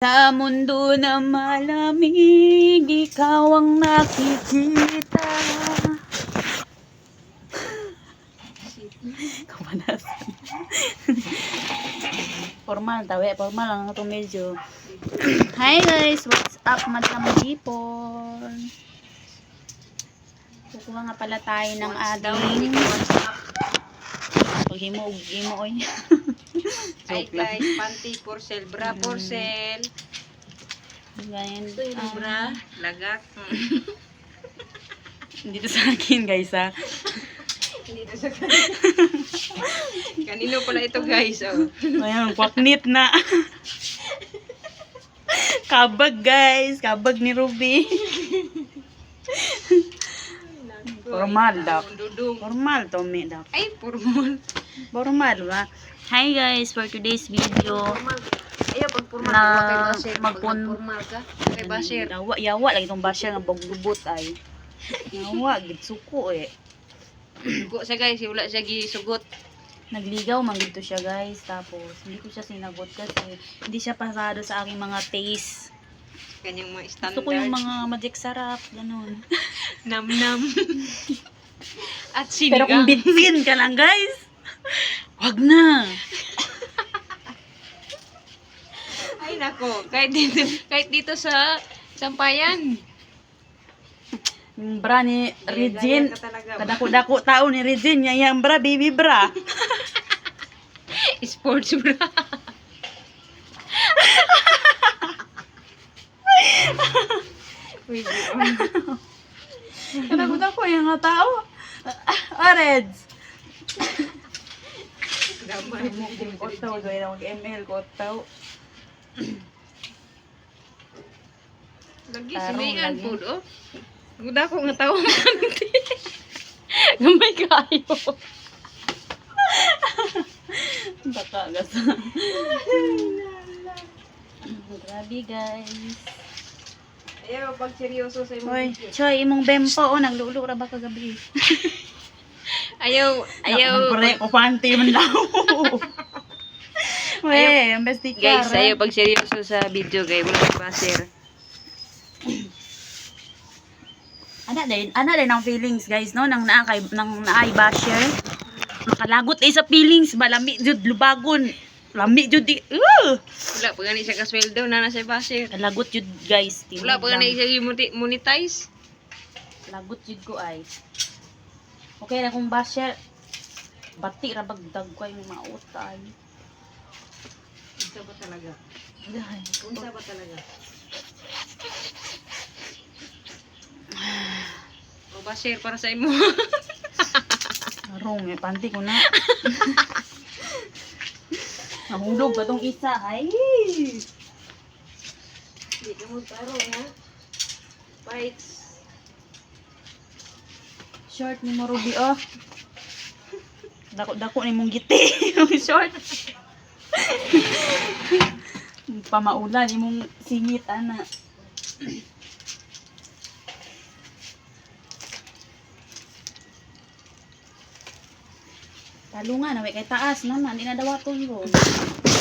Sa mundo na malamig, ikaw ang nakikita. Kapanasan. Formal, tawi. Formal lang ito medyo. Hi guys, what's up Madam Jipon? Kukuha nga pala tayo ng ating paghimo oy. Hi guys, panty for sale, bra for sale. Ganyan. Ito yung bra, lagak. Dito sa akin guys ha. Dito sa kanino pala ito guys, oh. Ayan, kwaknit na. Kabag guys, kabag ni Ruby. Formal daw. Dudong. Formal to me daw. Ay, formal. Formal ba? Hi guys, for today's video. Formal. Ayaw, pag formal, Na huwag kay basher. Pag magpun- formal ka, kay basher. Yawa lagi itong basher nga baglubot ay. Yawa, gitsuko eh. Sugo siya guys, wala siya gisugot. Nagligaw man dito siya guys. Tapos, hindi ko siya sinagot kasi hindi siya pasado sa aking mga taste. Kanyang mga standard. Gusto ko yung mga magic sarap, ganun. Nam-nam. At Pero kung sinigang. bitsin ka lang guys, wag na. Ay nako, kahit dito sa Sampayan. Yung bra ni Regine, Gaya ka talaga. kadako-dako tao ni Regine, yung bra, baby bra. Sports bra. Kadako-dako yung mga tao. Oreds. Damay mo Kotaw, gawin na mag-ML, kotaw. Lagi Tarong sinayan lagi. po, oh. Guda ko nga tawang kanti. Gamay kayo. Baka gasa. Grabe guys. Ayaw, pag seryoso sa imong Hoy, video. Choy, imong bempo, oh, naglulo ra ba kagabi? Ayaw. Pre, o panty man daw. Wey, ang besti ka. Guys, ayaw pag seryoso sa video, guys. Wala pa share. Ana din ang feelings guys no nang naay basher. Nakalagot sa feelings balami jud lubagon. Lami jud di. Wala pa gani siya kasweldo na nasa basher. Kalagot jud guys. Wala pa gani siya monetize. Lagot jud ko ay. Okay na kung basher. Bati ra bagdag ko ay mga utay. Unsa ba talaga? Unsa ba talaga? O basher para sa imo. Arong eh panty ko na. Nahulog ba tong isa ay. Hindi ka mo taro ha. Fights. Short ni mo Ruby oh. Dako ni mong giti yung short. Pamaulan ni mong singit ana. Talungan na kay taas naman, di na dawaton ko.